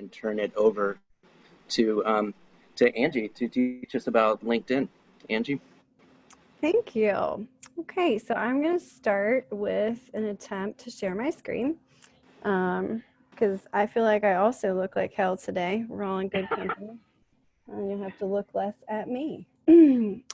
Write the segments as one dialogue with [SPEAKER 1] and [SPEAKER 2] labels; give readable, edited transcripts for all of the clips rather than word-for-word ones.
[SPEAKER 1] then turn it over to Angie to teach us about LinkedIn. Angie?
[SPEAKER 2] Thank you. Okay, so I'm going to start with an attempt to share my screen because I feel like I also look like hell today. We're all in good company. And you'll have to look less at me.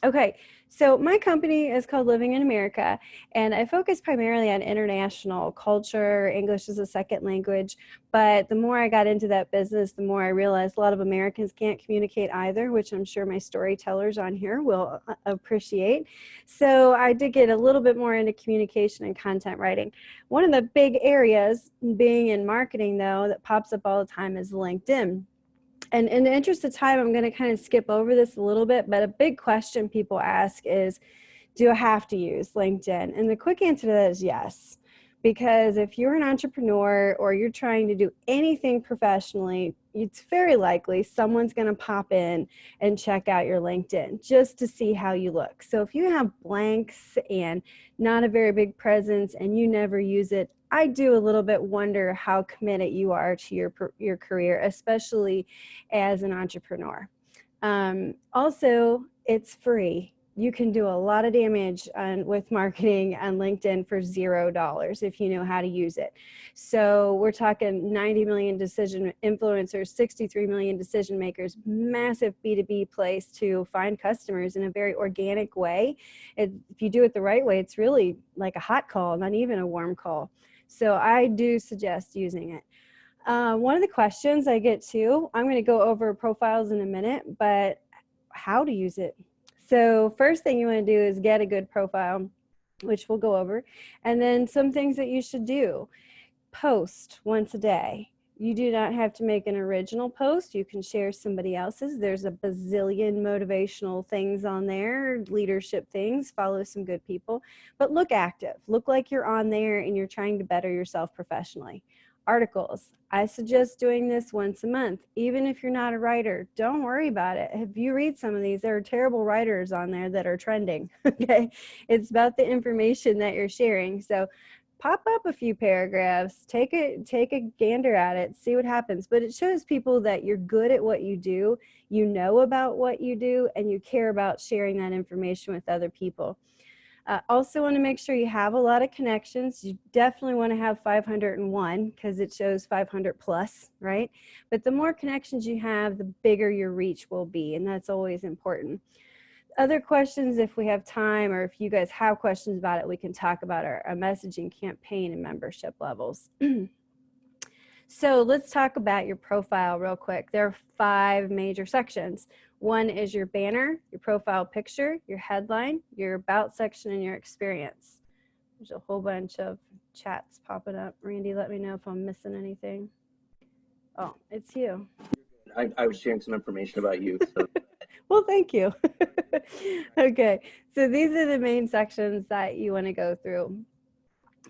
[SPEAKER 2] Okay, so my company is called Living in America, and I focus primarily on international culture. English is a second language, but the more I got into that business, the more I realized a lot of Americans can't communicate either, which I'm sure my storytellers on here will appreciate. So I did get a little bit more into communication and content writing. One of the big areas being in marketing, though, that pops up all the time is LinkedIn. And in the interest of time, I'm going to kind of skip over this a little bit, but a big question people ask is, do I have to use LinkedIn? And the quick answer to that is yes. Because if you're an entrepreneur or you're trying to do anything professionally, it's very likely someone's going to pop in and check out your LinkedIn just to see how you look. So if you have blanks and not a very big presence and you never use it, I do a little bit wonder how committed you are to your career, especially as an entrepreneur. Also, it's free. You can do a lot of damage with marketing on LinkedIn for $0 if you know how to use it. So we're talking 90 million decision influencers, 63 million decision makers, massive B2B place to find customers in a very organic way. If you do it the right way, it's really like a hot call, not even a warm call. So I do suggest using it. One of the questions I get too, I'm going to go over profiles in a minute, but how to use it. So first thing you want to do is get a good profile, which we'll go over, and then some things that you should do. Post once a day. You do not have to make an original post. You can share somebody else's. There's a bazillion motivational things on there, leadership things, follow some good people, but look active. Look like you're on there and you're trying to better yourself professionally. Articles. I suggest doing this once a month. Even if you're not a writer, don't worry about it. If you read some of these, there are terrible writers on there that are trending, okay? It's about the information that you're sharing. So pop up a few paragraphs, take a gander at it, see what happens. But it shows people that you're good at what you do, you know about what you do, and you care about sharing that information with other people. Also want to make sure you have a lot of connections. You definitely want to have 501 because it shows 500 plus, right? But the more connections you have, the bigger your reach will be, and that's always important. Other questions, if we have time, or if you guys have questions about it, we can talk about our messaging campaign and membership levels. So let's talk about your profile real quick. There are 5 major sections. One is your banner, your profile picture, your headline, your about section, and your experience. There's a whole bunch of chats popping up. Randy, let me know if I'm missing anything. Oh, it's you.
[SPEAKER 1] I was sharing some information about you. So.
[SPEAKER 2] Well, thank you. Okay, so these are the main sections that you want to go through.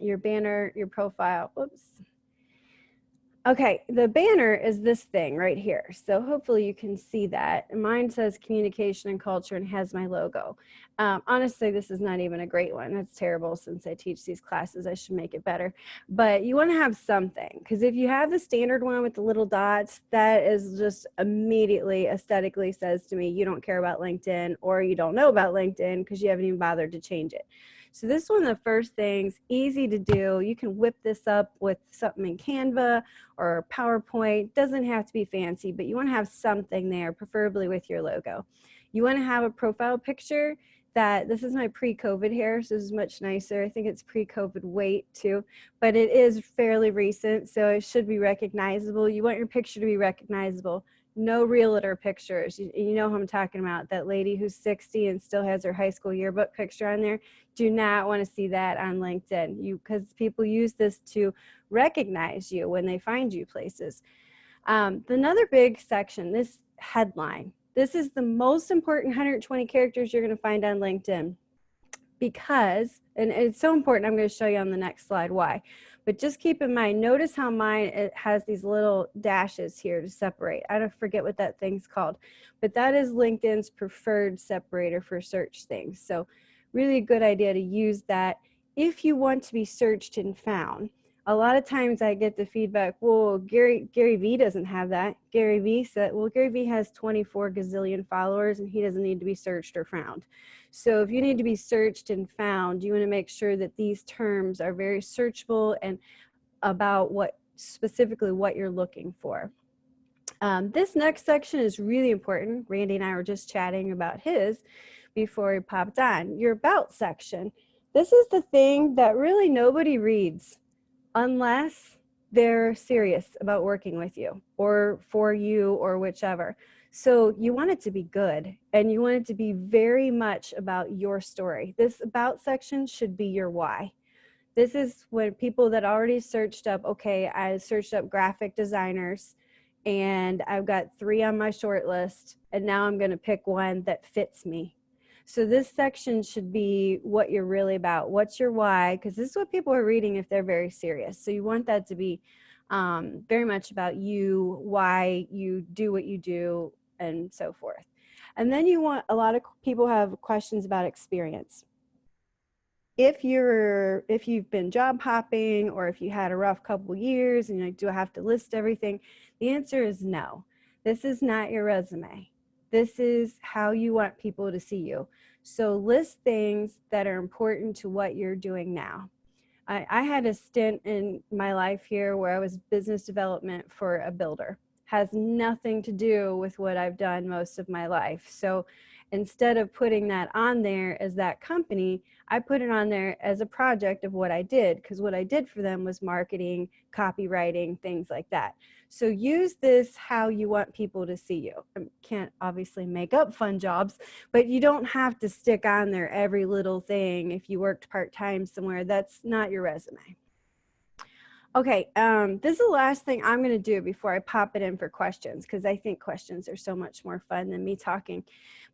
[SPEAKER 2] Your banner, your profile. Whoops. Okay, the banner is this thing right here. So hopefully you can see that. Mine says communication and culture and has my logo. Honestly, this is not even a great one. That's terrible since I teach these classes. I should make it better. But you want to have something, because if you have the standard one with the little dots, that is just immediately aesthetically says to me, you don't care about LinkedIn, or you don't know about LinkedIn because you haven't even bothered to change it. So this is one of the first things, easy to do. You can whip this up with something in Canva or PowerPoint. Doesn't have to be fancy, but you want to have something there, preferably with your logo. You want to have a profile picture that, this is my pre-COVID hair, so this is much nicer. I think it's pre-COVID weight too, but it is fairly recent, so it should be recognizable. You want your picture to be recognizable. No realtor pictures. You know who I'm talking about, that lady who's 60 and still has her high school yearbook picture on there. Do not want to see that on LinkedIn, because people use this to recognize you when they find you places. Another big section, this headline. This is the most important 120 characters you're going to find on LinkedIn, because, and it's so important, I'm going to show you on the next slide why. But just keep in mind, notice how mine, it has these little dashes here to separate. I don't forget what that thing's called, but that is LinkedIn's preferred separator for search things. So really a good idea to use that if you want to be searched and found. A lot of times I get the feedback, well, Gary V doesn't have that. Gary V said, well, Gary V has 24 gazillion followers and he doesn't need to be searched or found. So if you need to be searched and found, you want to make sure that these terms are very searchable and about what specifically what you're looking for. This next section is really important. Randy and I were just chatting about his before he popped on. Your about section. This is the thing that really nobody reads unless they're serious about working with you or for you or whichever. So you want it to be good and you want it to be very much about your story. This about section should be your why. This is when people that already searched up, okay, I searched up graphic designers and I've got 3 on my short list and now I'm going to pick one that fits me. So this section should be what you're really about. What's your why? Because this is what people are reading if they're very serious. So you want that to be very much about you, why you do what you do, and so forth. And then you want, a lot of people have questions about experience. If you've been job hopping or if you had a rough couple years and you're like, do I have to list everything? The answer is no. This is not your resume. This is how you want people to see you. So list things that are important to what you're doing now. I had a stint in my life here where I was business development for a builder. Has nothing to do with what I've done most of my life. So instead of putting that on there as that company, I put it on there as a project of what I did, because what I did for them was marketing, copywriting, things like that. So use this how you want people to see you. Can't obviously make up fun jobs, but you don't have to stick on there every little thing. If you worked part-time somewhere, that's not your resume. Okay, this is the last thing I'm going to do before I pop it in for questions, because I think questions are so much more fun than me talking.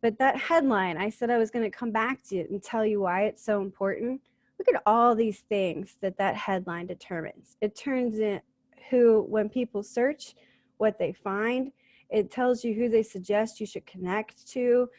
[SPEAKER 2] But that headline, I said I was going to come back to it and tell you why it's so important. Look at all these things that headline determines. It turns in who, when people search, what they find. It tells you who they suggest you should connect to.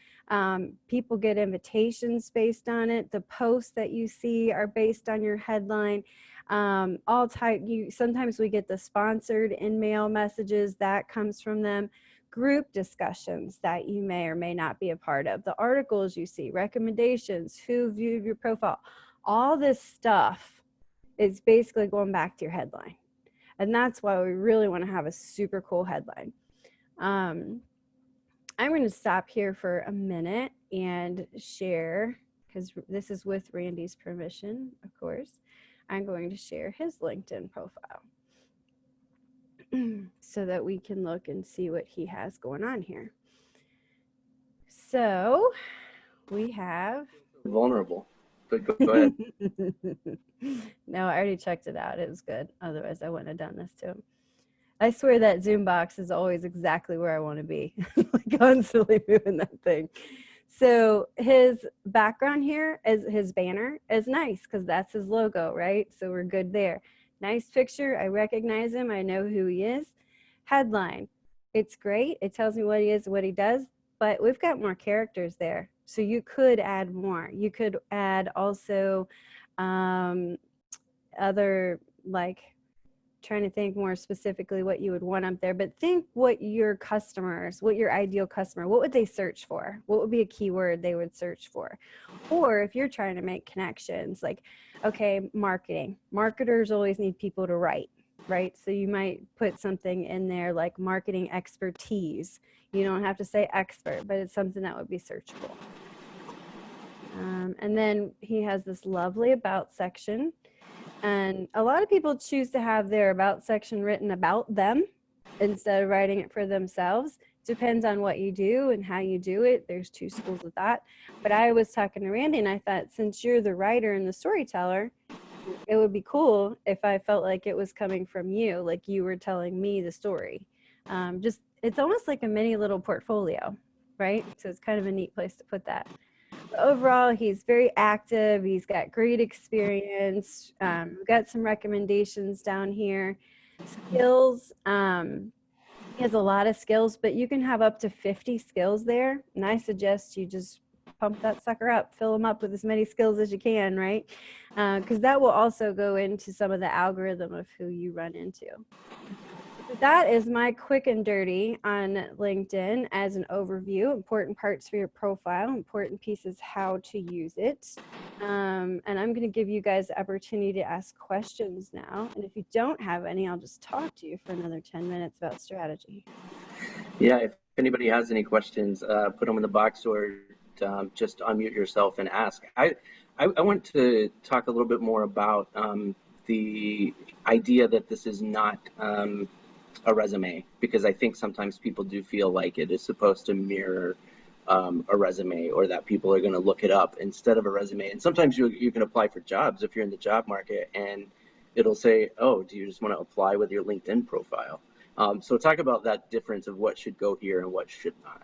[SPEAKER 2] People get invitations based on it. The posts that you see are based on your headline. Sometimes we get the sponsored in-mail messages that comes from them. Group discussions that you may or may not be a part of. The articles you see, recommendations, who viewed your profile. All this stuff is basically going back to your headline. And that's why we really want to have a super cool headline. I'm going to stop here for a minute and share, because this is with Randy's permission, of course. I'm going to share his LinkedIn profile so that we can look and see what he has going on here. So we have...
[SPEAKER 1] Vulnerable, but go ahead.
[SPEAKER 2] No, I already checked it out. It was good. Otherwise, I wouldn't have done this to him. I swear that Zoom box is always exactly where I want to be. Constantly moving that thing. So his background here, as his banner, is nice because that's his logo, right? So we're good there. Nice picture. I recognize him. I know who he is. Headline. It's great. It tells me what he is, what he does, but we've got more characters there. So you could add more. You could add also other, like, trying to think more specifically what you would want up there, but think what your customers, what your ideal customer, what would they search for? What would be a keyword they would search for? Or if you're trying to make connections, like, okay, marketing. Marketers always need people to write, right? So you might put something in there like marketing expertise. You don't have to say expert, but it's something that would be searchable. And then he has this lovely about section. And a lot of people choose to have their about section written about them instead of writing it for themselves. Depends on what you do and how you do it. There's 2 schools of that. But I was talking to Randy and I thought, since you're the writer and the storyteller, it would be cool if I felt like it was coming from you, like you were telling me the story. It's almost like a mini little portfolio, right? So it's kind of a neat place to put that. Overall, he's very active. He's got great experience. We've got some recommendations down here. Skills. He has a lot of skills, but you can have up to 50 skills there. And I suggest you just pump that sucker up, fill them up with as many skills as you can, right? Because that will also go into some of the algorithm of who you run into. So that is my quick and dirty on LinkedIn as an overview, important parts for your profile, important pieces, how to use it. And I'm going to give you guys the opportunity to ask questions now. And if you don't have any, I'll just talk to you for another 10 minutes about strategy.
[SPEAKER 1] Yeah, if anybody has any questions, put them in the box or just unmute yourself and ask. I want to talk a little bit more about the idea that this is not a resume, because I think sometimes people do feel like it is supposed to mirror a resume, or that people are going to look it up instead of a resume. And sometimes you can apply for jobs if you're in the job market, and it'll say, oh, do you just want to apply with your LinkedIn profile? So talk about that difference of what should go here and what should not.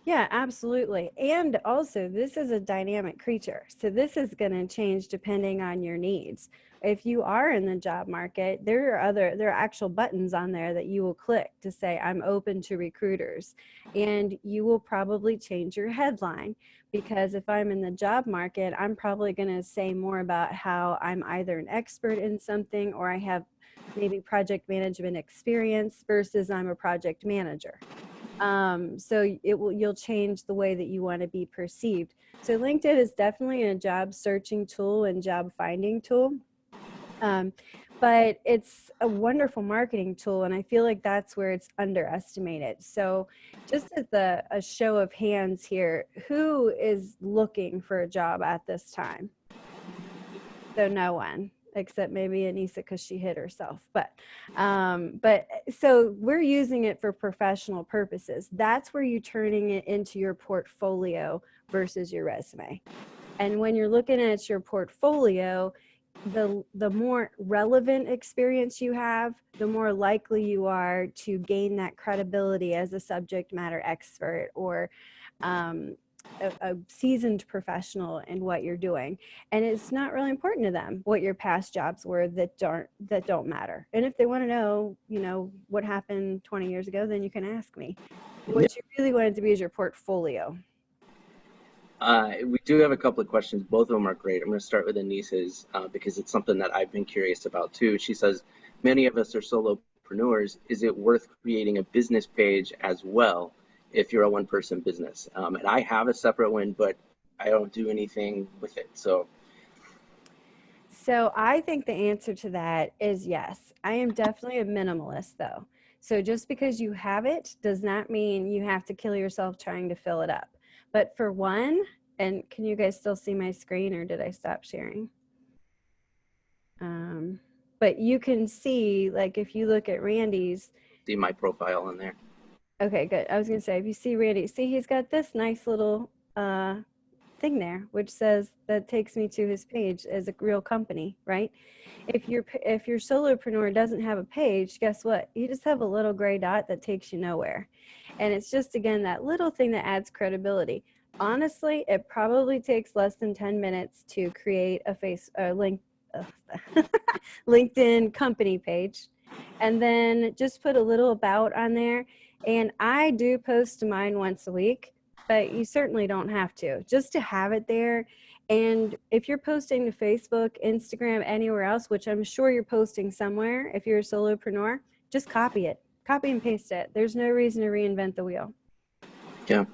[SPEAKER 2] Yeah, absolutely. And also, this is a dynamic creature. So this is going to change depending on your needs. If you are in the job market, there are actual buttons on there that you will click to say, I'm open to recruiters. And you will probably change your headline, because if I'm in the job market, I'm probably going to say more about how I'm either an expert in something, or I have maybe project management experience, versus I'm a project manager. So you'll change the way that you want to be perceived. So LinkedIn is definitely a job searching tool and job finding tool. But it's a wonderful marketing tool, and I feel like that's where it's underestimated. So just as a show of hands here, who is looking for a job at this time? So no one, except maybe Anissa, because she hit herself. But so we're using it for professional purposes. That's where you're turning it into your portfolio versus your resume. And when you're looking at your portfolio, the more relevant experience you have, the more likely you are to gain that credibility as a subject matter expert, or a seasoned professional in what you're doing. And it's not really important to them what your past jobs were that don't matter. And if they want to know, what happened 20 years ago, then you can ask me. What you really want it to be is your portfolio.
[SPEAKER 1] We do have a couple of questions. Both of them are great. I'm going to start with Anissa's because it's something that I've been curious about too. She says, many of us are solopreneurs. Is it worth creating a business page as well if you're a one-person business? And I have a separate one, but I don't do anything with it. So
[SPEAKER 2] I think the answer to that is yes. I am definitely a minimalist, though. So just because you have it does not mean you have to kill yourself trying to fill it up. But for one, and can you guys still see my screen, or did I stop sharing? But you can see, like, if you look at Randy's.
[SPEAKER 1] see my profile on there.
[SPEAKER 2] Okay, good. I was going to say, if you see Randy, see he's got this nice little thing there, which says, that takes me to his page as a real company, right? If your solopreneur doesn't have a page, guess what? You just have a little gray dot that takes you nowhere. And it's just, again, that little thing that adds credibility. Honestly, it probably takes less than 10 minutes to create a LinkedIn company page, and then just put a little about on there. And I do post mine once a week, but you certainly don't have to, just to have it there. And if you're posting to Facebook, Instagram, anywhere else, which I'm sure you're posting somewhere, if you're a solopreneur, just copy and paste it. There's no reason to reinvent the wheel.
[SPEAKER 1] Yeah.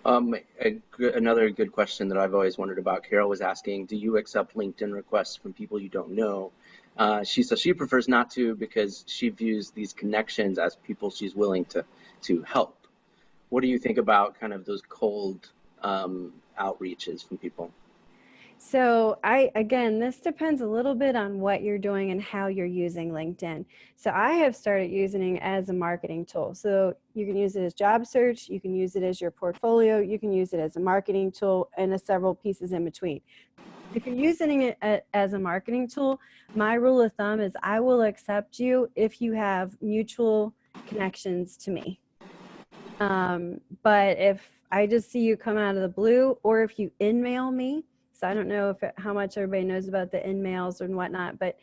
[SPEAKER 1] Another good question that I've always wondered about, Carol was asking, do you accept LinkedIn requests from people you don't know? She says she prefers not to, because she views these connections as people she's willing to help. What do you think about kind of those cold outreaches from people?
[SPEAKER 2] So again, this depends a little bit on what you're doing and how you're using LinkedIn. So I have started using it as a marketing tool. So you can use it as job search, you can use it as your portfolio, you can use it as a marketing tool, and several pieces in between. If you're using it as a marketing tool, my rule of thumb is I will accept you if you have mutual connections to me. But if I just see you come out of the blue, or if you in-mail me, so I don't know how much everybody knows about the in-mails and whatnot, but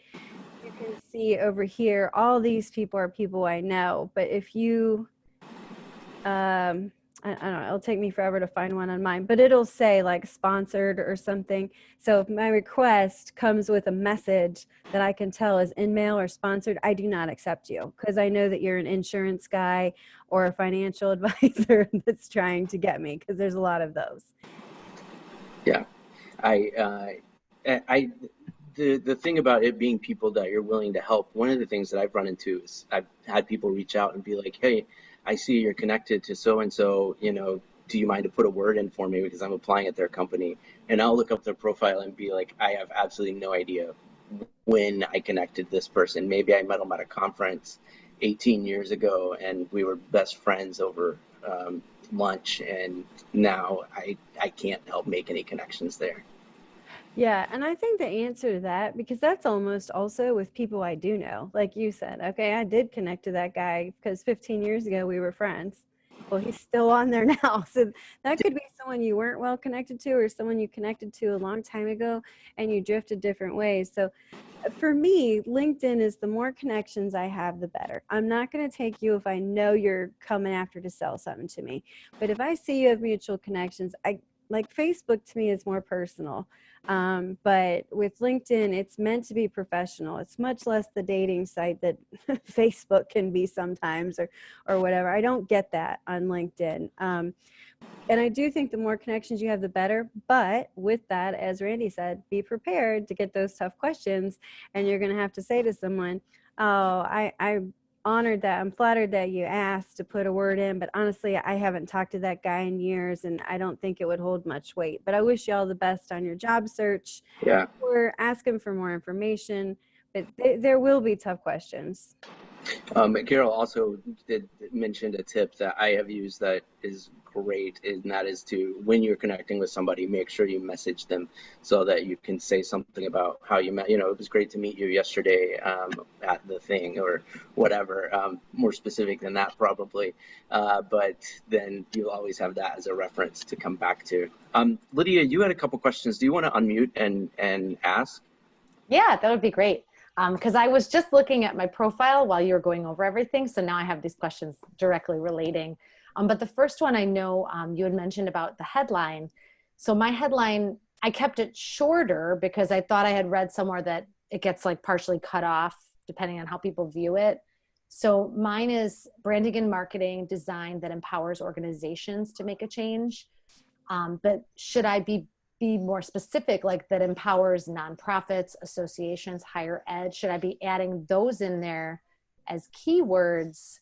[SPEAKER 2] you can see over here, all these people are people I know. But if you I don't know, it'll take me forever to find one on mine, but it'll say like sponsored or something. So if my request comes with a message that I can tell is in mail or sponsored, I do not accept you because I know that you're an insurance guy or a financial advisor that's trying to get me because there's a lot of those.
[SPEAKER 1] Yeah. I, I, the thing about it being people that you're willing to help, one of the things that I've run into is I've had people reach out and be like, "Hey, I see you're connected to so and so, do you mind to put a word in for me because I'm applying at their company?" And I'll look up their profile and be like, "I have absolutely no idea when I connected this person. Maybe I met them at a conference 18 years ago and we were best friends over lunch, and now I can't help make any connections there."
[SPEAKER 2] Yeah, and I think the answer to that, because that's almost also with people I do know, like you said, okay, I did connect to that guy because 15 years ago we were friends. Well, he's still on there now. So that could be someone you weren't well connected to or someone you connected to a long time ago and you drifted different ways. So for me, LinkedIn is the more connections I have, the better. I'm not going to take you if I know you're coming after to sell something to me. But if I see you have mutual connections, I like Facebook to me is more personal. But with LinkedIn, it's meant to be professional. It's much less the dating site that Facebook can be sometimes or whatever. I don't get that on LinkedIn. And I do think the more connections you have, the better. But with that, as Randy said, be prepared to get those tough questions. And you're going to have to say to someone, "Oh, I'm honored that I'm flattered that you asked to put a word in. But honestly, I haven't talked to that guy in years and I don't think it would hold much weight. But I wish you all the best on your job search."
[SPEAKER 1] Yeah.
[SPEAKER 2] Or ask him for more information. But there will be tough questions.
[SPEAKER 1] Carol also did mention a tip that I have used that is great, and that is to, when you're connecting with somebody, make sure you message them so that you can say something about how you met. It was great to meet you yesterday at the thing or whatever. More specific than that, probably. But then you'll always have that as a reference to come back to. Lydia, you had a couple questions. Do you want to unmute and ask?
[SPEAKER 3] Yeah, that would be great. Because I was just looking at my profile while you were going over everything. So now I have these questions directly relating. But the first one I know you had mentioned about the headline. So my headline, I kept it shorter because I thought I had read somewhere that it gets like partially cut off depending on how people view it. So mine is branding and marketing design that empowers organizations to make a change. But should I be more specific, like that empowers nonprofits, associations, higher ed? Should I be adding those in there as keywords?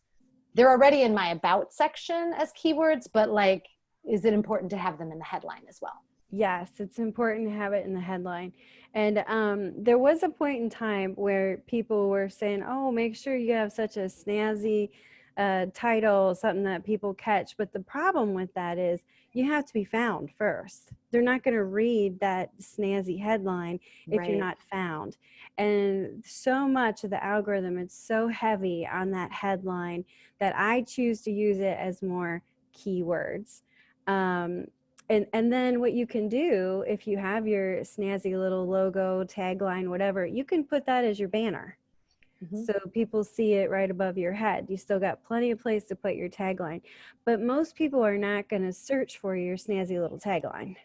[SPEAKER 3] They're already in my about section as keywords, but like, is it important to have them in the headline as well?
[SPEAKER 2] Yes, it's important to have it in the headline. And there was a point in time where people were saying, "Oh, make sure you have such a snazzy title, something that people catch." But the problem with that is you have to be found first. They're not going to read that snazzy headline if you're
[SPEAKER 3] Right.
[SPEAKER 2] not found. And so much of the algorithm, it's so heavy on that headline that I choose to use it as more keywords. Um, and then what you can do if you have your snazzy little logo, tagline, whatever, you can put that as your banner.
[SPEAKER 3] Mm-hmm.
[SPEAKER 2] So people see it right above your head. You still got plenty of place to put your tagline. But most people are not going to search for your snazzy little tagline.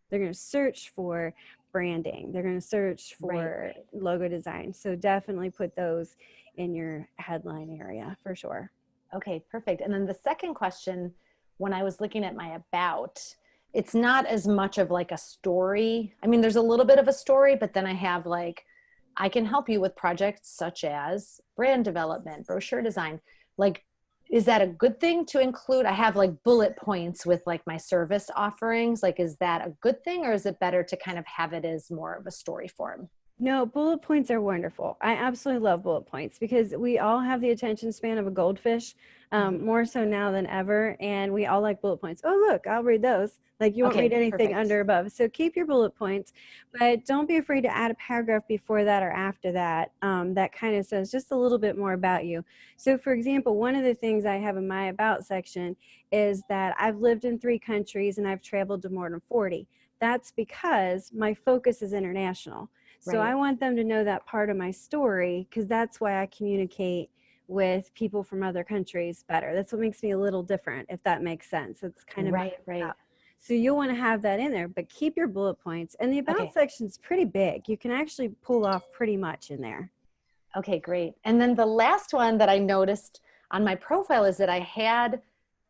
[SPEAKER 2] They're going to search for branding. They're going to search for
[SPEAKER 3] Right.
[SPEAKER 2] logo design. So definitely put those in your headline area for sure.
[SPEAKER 3] Okay, perfect. And then the second question, when I was looking at my about, it's not as much of like a story. I mean, there's a little bit of a story, but then I have like, I can help you with projects such as brand development, brochure design. Like, is that a good thing to include? I have like bullet points with like my service offerings. Like, is that a good thing or is it better to kind of have it as more of a story form?
[SPEAKER 2] No, bullet points are wonderful. I absolutely love bullet points because we all have the attention span of a goldfish,
[SPEAKER 3] Mhm.
[SPEAKER 2] more so now than ever. And we all like bullet points. Oh, look, I'll read those. Like you won't read
[SPEAKER 3] Okay,
[SPEAKER 2] anything
[SPEAKER 3] perfect.
[SPEAKER 2] under above. So keep your bullet points, but don't be afraid to add a paragraph before that or after that. That kind of says just a little bit more about you. So, for example, one of the things I have in my about section is that I've lived in 3 countries and I've traveled to more than 40. That's because my focus is international. So I
[SPEAKER 3] Right.
[SPEAKER 2] want them to know that part of my story because that's why I communicate with people from other countries better. That's what makes me a little different, if that makes sense. It's kind of
[SPEAKER 3] Right, right.
[SPEAKER 2] so you'll want to have that in there, but keep your bullet points. And the about
[SPEAKER 3] Okay.
[SPEAKER 2] section's pretty big. You can actually pull off pretty much in there.
[SPEAKER 3] Okay, great. And then the last one that I noticed on my profile is that I had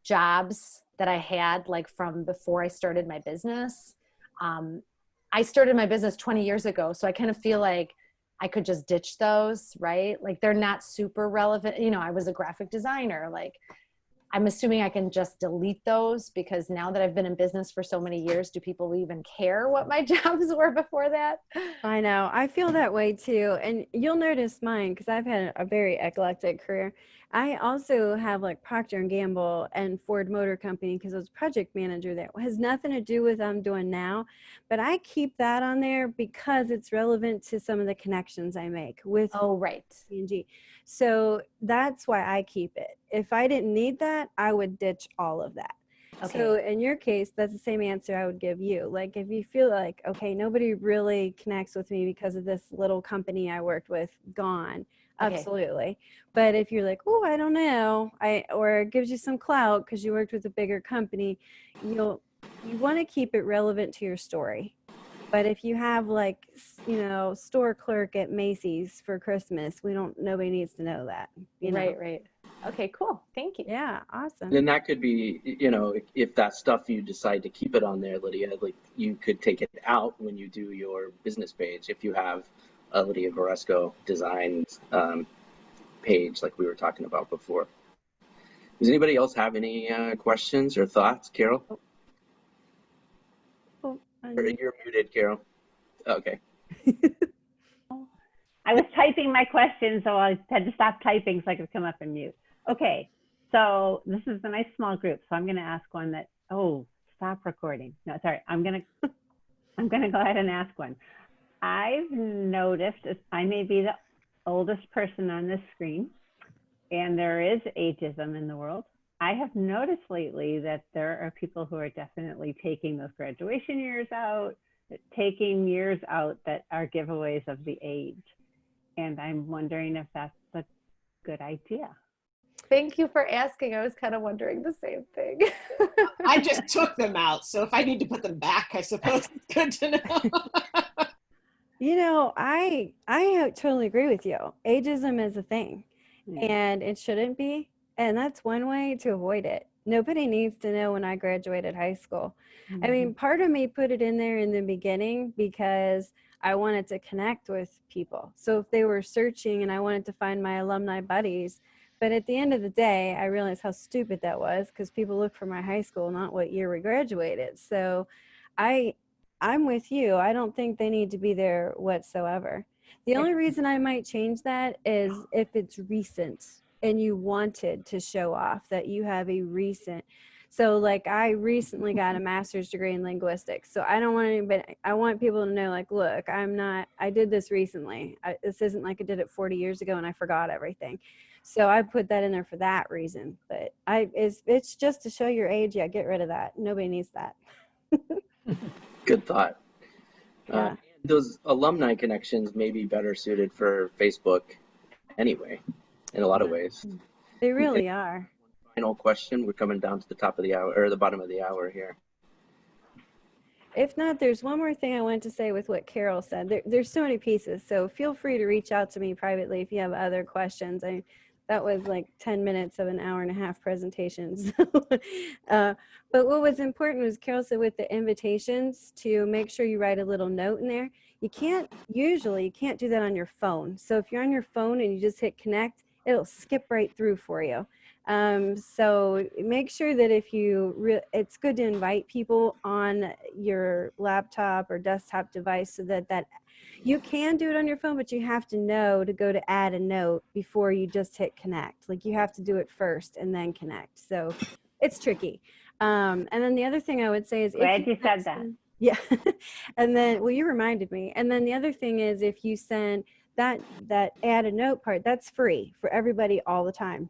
[SPEAKER 3] jobs that I had like from before I started my business. I started my business 20 years ago, so I kind of feel like I could just ditch those, right? Like they're not super relevant. You know, I was a graphic designer. Like I'm assuming I can just delete those because now that I've been in business for so many years, do people even care what my jobs were before that?
[SPEAKER 2] I know. I feel that way too. And you'll notice mine because I've had a very eclectic career. I also have like Procter and Gamble and Ford Motor Company because I was project manager there. It has nothing to do with what I'm doing now, but I keep that on there because it's relevant to some of the connections I make with
[SPEAKER 3] Oh, right.
[SPEAKER 2] Angie. So that's why I keep it. If I didn't need that, I would ditch all of that.
[SPEAKER 3] Okay.
[SPEAKER 2] So in your case, that's the same answer I would give you. Like if you feel like, okay, nobody really connects with me because of this little company I worked with, gone.
[SPEAKER 3] Okay.
[SPEAKER 2] Absolutely. But if you're like, oh, I don't know, or it gives you some clout because you worked with a bigger company, you want to keep it relevant to your story. But if you have like, store clerk at Macy's for Christmas, nobody needs to know that.
[SPEAKER 3] Right, right. Okay, cool. Thank you.
[SPEAKER 2] Yeah, awesome.
[SPEAKER 1] And that could be, if that stuff you decide to keep it on there, Lydia, like you could take it out when you do your business page if you have a Lydia Goresko design page like we were talking about before. Does anybody else have any questions or thoughts, Carol? You're muted, Carol. Okay.
[SPEAKER 4] I was typing my questions, so I had to stop typing so I could come up and mute. Okay, so this is a nice small group, so I'm going to ask one that. Oh, stop recording. No, sorry. I'm going to go ahead and ask one. I've noticed I may be the oldest person on this screen, and there is ageism in the world. I have noticed lately that there are people who are definitely taking those graduation years out, taking years out that are giveaways of the age. And I'm wondering if that's a good idea.
[SPEAKER 3] Thank you for asking. I was kind of wondering the same thing.
[SPEAKER 5] I just took them out. So if I need to put them back, I suppose it's good to know.
[SPEAKER 2] I totally agree with you. Ageism is a thing and it shouldn't be. And that's one way to avoid it. Nobody needs to know when I graduated high school. I mean, part of me put it in there in the beginning because I wanted to connect with people. So if they were searching and I wanted to find my alumni buddies, but at the end of the day, I realized how stupid that was because people look for my high school, not what year we graduated. So I'm with you. I don't think they need to be there whatsoever. The only reason I might change that is if it's recent and you wanted to show off that you have a recent. So like I recently got a master's degree in linguistics. So I don't want anybody, I want people to know like, look, I did this recently. This isn't like I did it 40 years ago and I forgot everything. So I put that in there for that reason. But it's just to show your age. Yeah, get rid of that. Nobody needs that.
[SPEAKER 1] Good thought.
[SPEAKER 2] Yeah.
[SPEAKER 1] Those alumni connections may be better suited for Facebook anyway, in a lot of ways.
[SPEAKER 2] They really are.
[SPEAKER 1] Final question. We're coming down to the top of the hour, or the bottom of the hour here.
[SPEAKER 2] If not, there's one more thing I wanted to say with what Carol said. There's so many pieces, so feel free to reach out to me privately if you have other questions. That was like 10 minutes of an hour and a half presentation. But what was important was Carol said with the invitations to make sure you write a little note in there. You can't do that on your phone. So if you're on your phone and you just hit connect, it'll skip right through for you. So make sure that it's good to invite people on your laptop or desktop device so that you can do it on your phone, but you have to know to go to add a note before you just hit connect. Like you have to do it first and then connect. So it's tricky. And then the other thing I would say is
[SPEAKER 4] Glad you said that.
[SPEAKER 2] Yeah. And then, well, you reminded me. And then the other thing is if you send that add a note part, that's free for everybody all the time.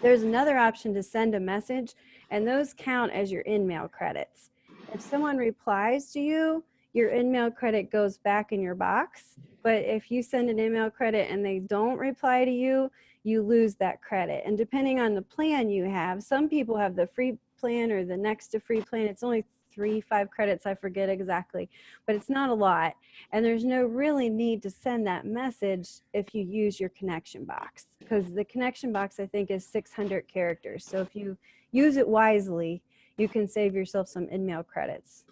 [SPEAKER 2] There's another option to send a message, and those count as your in-mail credits. If someone replies to you, your in-mail credit goes back in your box. But if you send an in-mail credit and they don't reply to you, you lose that credit. And depending on the plan you have, some people have the free plan or the next to free plan. It's only 5 credits, I forget exactly, but it's not a lot. And there's no really need to send that message if you use your connection box, because the connection box, I think, is 600 characters. So if you use it wisely, you can save yourself some in-mail credits.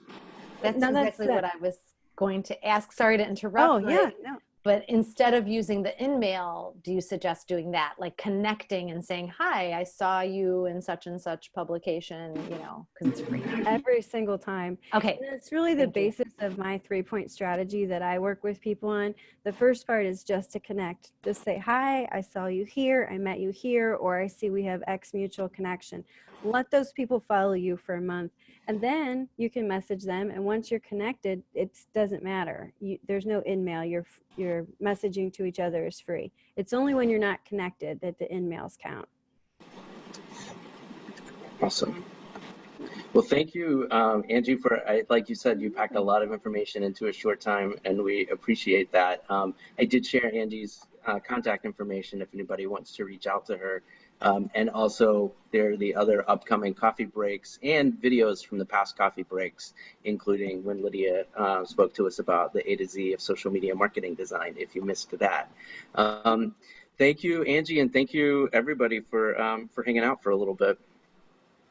[SPEAKER 3] That's
[SPEAKER 2] Now
[SPEAKER 3] exactly what I was going to ask. Sorry to interrupt.
[SPEAKER 2] Oh, yeah, no.
[SPEAKER 3] But instead of using the in-mail, do you suggest doing that? Like connecting and saying, hi, I saw you in such and such publication, you know, because it's free.
[SPEAKER 2] Every single time.
[SPEAKER 3] Okay.
[SPEAKER 2] And it's really the basis of my 3-point strategy that I work with people on. The first part is just to connect. Just say, hi, I saw you here, I met you here, or I see we have X mutual connection. Let those people follow you for a month. And then you can message them. And once you're connected, it doesn't matter. There's no in-mail. Your messaging to each other is free. It's only when you're not connected that the in-mails count.
[SPEAKER 1] Awesome. Well, thank you, Angie, like you said, you packed a lot of information into a short time, and we appreciate that. I did share Angie's contact information if anybody wants to reach out to her. And also, there are the other upcoming coffee breaks and videos from the past coffee breaks, including when Lydia spoke to us about the A to Z of social media marketing design, if you missed that. Thank you, Angie, and thank you, everybody, for hanging out for a little bit.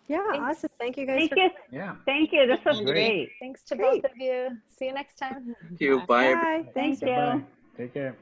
[SPEAKER 2] Yeah,
[SPEAKER 3] Thanks.
[SPEAKER 2] awesome. Thank you guys.
[SPEAKER 4] Thank you.
[SPEAKER 6] Yeah.
[SPEAKER 4] Thank you. This was great.
[SPEAKER 3] Thanks to
[SPEAKER 2] Great.
[SPEAKER 3] both of you. See you next time.
[SPEAKER 1] Thank you. Bye.
[SPEAKER 2] Bye. Thanks.
[SPEAKER 4] Thank you.
[SPEAKER 6] Take care.